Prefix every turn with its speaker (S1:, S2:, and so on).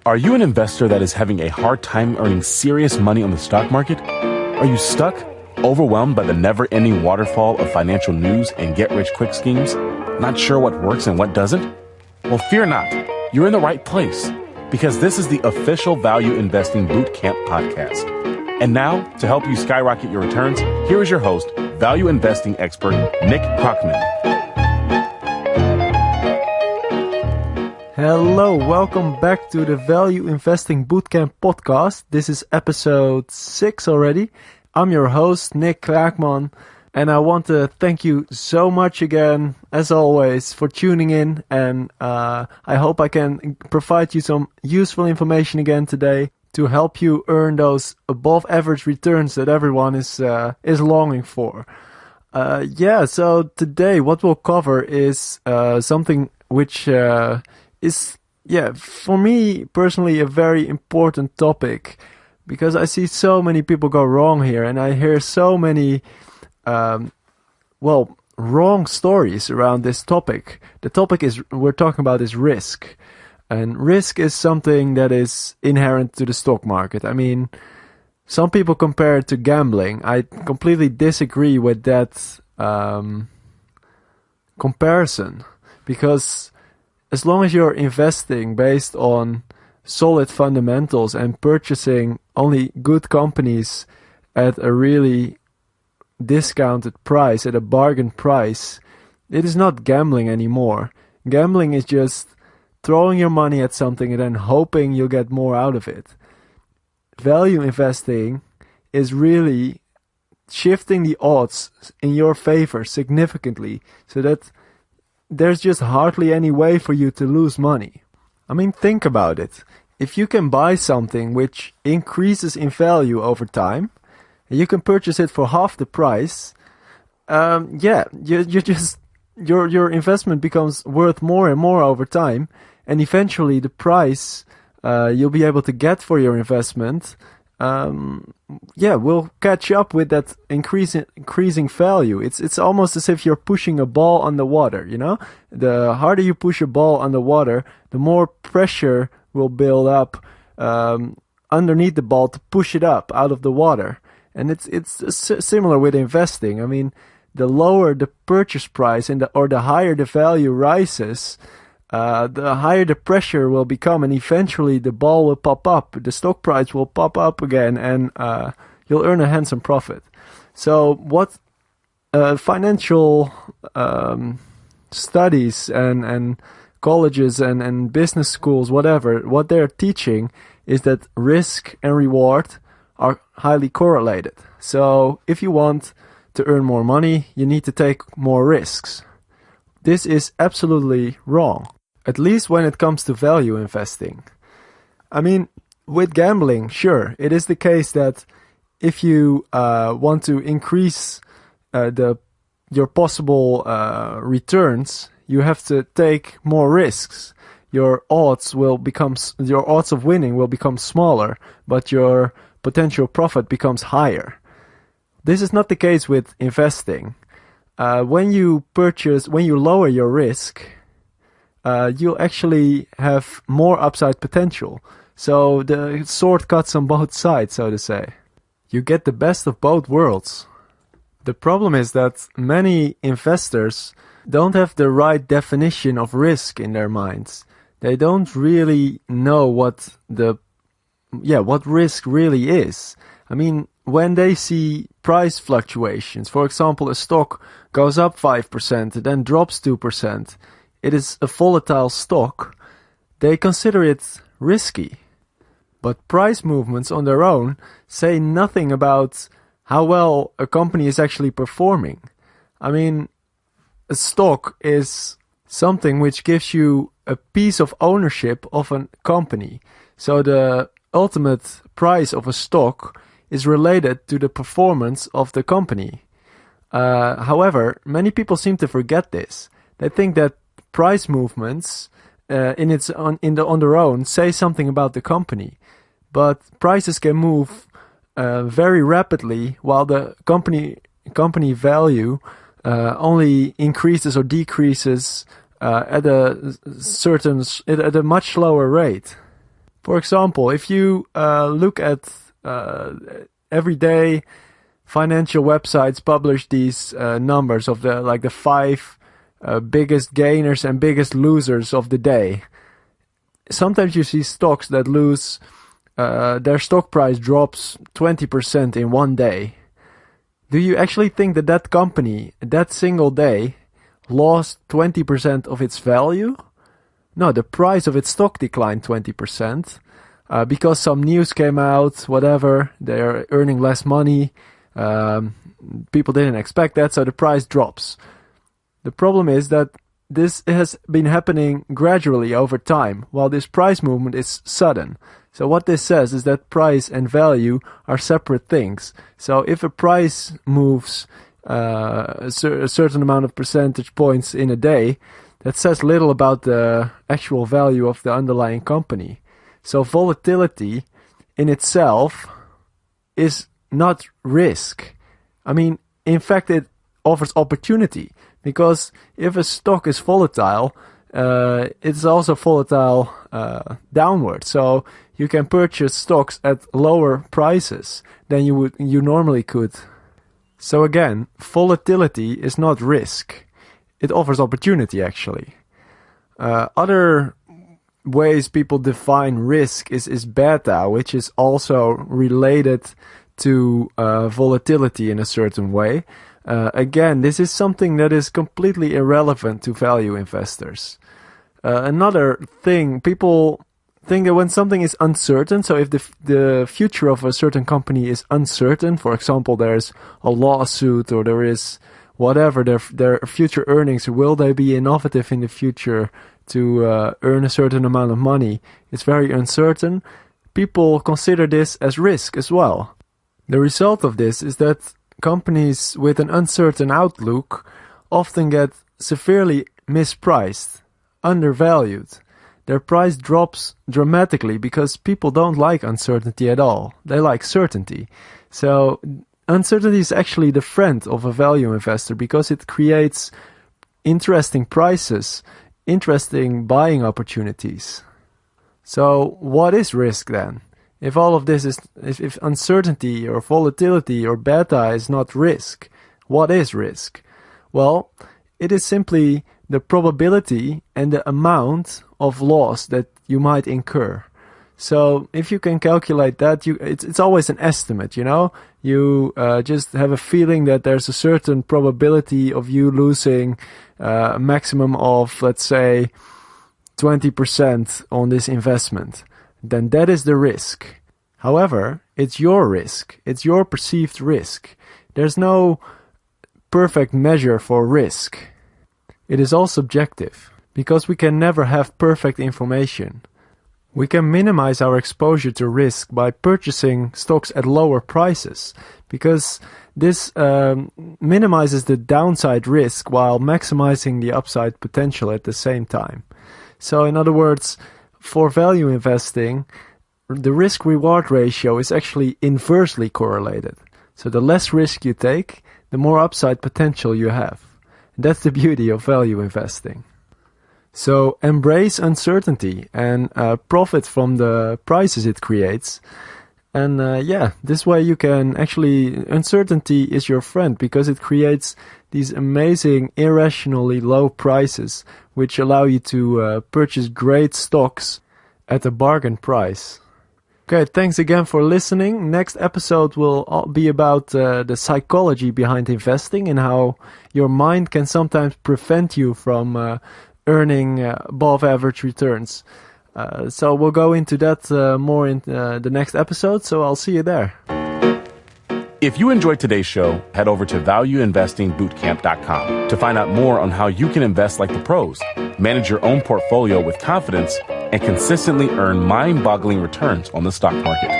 S1: Are you an investor that is having a hard time earning serious money on the stock market? Are you stuck, overwhelmed by the never-ending waterfall of financial news and get-rich-quick schemes? Not sure what works and what doesn't? Well, fear not. You're in the right place, because this is the official Value Investing Bootcamp podcast. And now, to help you skyrocket your returns, here is your host, value investing expert Nick Krockman.
S2: Hello, welcome back to the Value Investing Bootcamp podcast. This is episode 6 already. I'm your host, Nick Krockman, and I want to thank you so much again, as always, for tuning in. And I hope I can provide you some useful information again today to help you earn those above average returns that everyone is longing for. So today what we'll cover is something which is, for me personally, a very important topic, because I see so many people go wrong here, and I hear so many, wrong stories around this topic. The topic we're talking about is risk. And risk is something that is inherent to the stock market. I mean, some people compare it to gambling. I completely disagree with that comparison, because as long as you're investing based on solid fundamentals and purchasing only good companies at a really discounted price, at a bargain price, it is not gambling anymore. Gambling is just throwing your money at something and then hoping you'll get more out of it. Value investing is really shifting the odds in your favor significantly, so that there's just hardly any way for you to lose money. I mean, think about it. If you can buy something which increases in value over time, and you can purchase it for half the price, your investment becomes worth more and more over time, and eventually the price you'll be able to get for your investment will catch up with that increasing value. It's almost as if you're pushing a ball on the water, you know? The harder you push a ball on the water, the more pressure will build up underneath the ball to push it up out of the water. And it's similar with investing. I mean, the lower the purchase price or the higher the value rises, the higher the pressure will become, and eventually the ball will pop up, the stock price will pop up again, and you'll earn a handsome profit. So what financial studies and colleges and business schools, whatever, what they're teaching is that risk and reward are highly correlated. So if you want to earn more money, you need to take more risks. This is absolutely wrong, at least when it comes to value investing. I mean, with gambling, sure, it is the case that if you want to increase your possible returns, you have to take more risks. Your odds of winning will become smaller, but your potential profit becomes higher. This is not the case with investing. When you lower your risk, you'll actually have more upside potential. So the sword cuts on both sides, so to say. You get the best of both worlds. The problem is that many investors don't have the right definition of risk in their minds. They don't really know what risk really is. I mean, when they see price fluctuations, for example, a stock goes up 5%, then drops 2%, it is a volatile stock, they consider it risky. But price movements on their own say nothing about how well a company is actually performing. I mean, a stock is something which gives you a piece of ownership of a company. So the ultimate price of a stock is related to the performance of the company. However, many people seem to forget this. They think that price movements on their own say something about the company, but prices can move very rapidly, while the company value only increases or decreases at a much slower rate. For example, if you look at every day, financial websites publish these numbers of the 5 biggest gainers and biggest losers of the day. Sometimes you see stocks that lose, their stock price drops 20% in one day. Do you actually think that that company, that single day, lost 20% of its value? No, the price of its stock declined 20% because some news came out, whatever, they're earning less money. People didn't expect that, so the price drops. The problem is that this has been happening gradually over time, while this price movement is sudden. So what this says is that price and value are separate things. So if a price moves a certain amount of percentage points in a day, that says little about the actual value of the underlying company. So volatility in itself is not risk. I mean, in fact, it offers opportunity, because if a stock is volatile, it's also volatile downward. So you can purchase stocks at lower prices than you normally could. So again, volatility is not risk. It offers opportunity, actually. Other ways people define risk is beta, which is also related to volatility in a certain way. Again, this is something that is completely irrelevant to value investors. Another thing, people think that when something is uncertain, so if the future of a certain company is uncertain, for example, there's a lawsuit or there is whatever, their future earnings, will they be innovative in the future to earn a certain amount of money, it's very uncertain. People consider this as risk as well. The result of this is that companies with an uncertain outlook often get severely mispriced, undervalued. Their price drops dramatically because people don't like uncertainty at all. They like certainty. So uncertainty is actually the friend of a value investor because it creates interesting prices, interesting buying opportunities. So what is risk then? If all of this is, if uncertainty or volatility or beta is not risk, what is risk? Well, it is simply the probability and the amount of loss that you might incur. So if you can calculate that, it's always an estimate, you know? You just have a feeling that there's a certain probability of you losing a maximum of, let's say, 20% on this investment. Then that is the risk. However, it's your risk. It's your perceived risk. There's no perfect measure for risk. It is all subjective, because we can never have perfect information. We can minimize our exposure to risk by purchasing stocks at lower prices, because this minimizes the downside risk while maximizing the upside potential at the same time. So in other words, for value investing, the risk-reward ratio is actually inversely correlated. So the less risk you take, the more upside potential you have. That's the beauty of value investing. So embrace uncertainty and profit from the prices it creates. And this way you can actually, uncertainty is your friend because it creates these amazing, irrationally low prices, which allow you to purchase great stocks at a bargain price. Okay, thanks again for listening. Next episode will be about the psychology behind investing and how your mind can sometimes prevent you from earning above average returns. So we'll go into that more in the next episode, so I'll see you there.
S1: If you enjoyed today's show, head over to valueinvestingbootcamp.com to find out more on how you can invest like the pros, manage your own portfolio with confidence, and consistently earn mind-boggling returns on the stock market.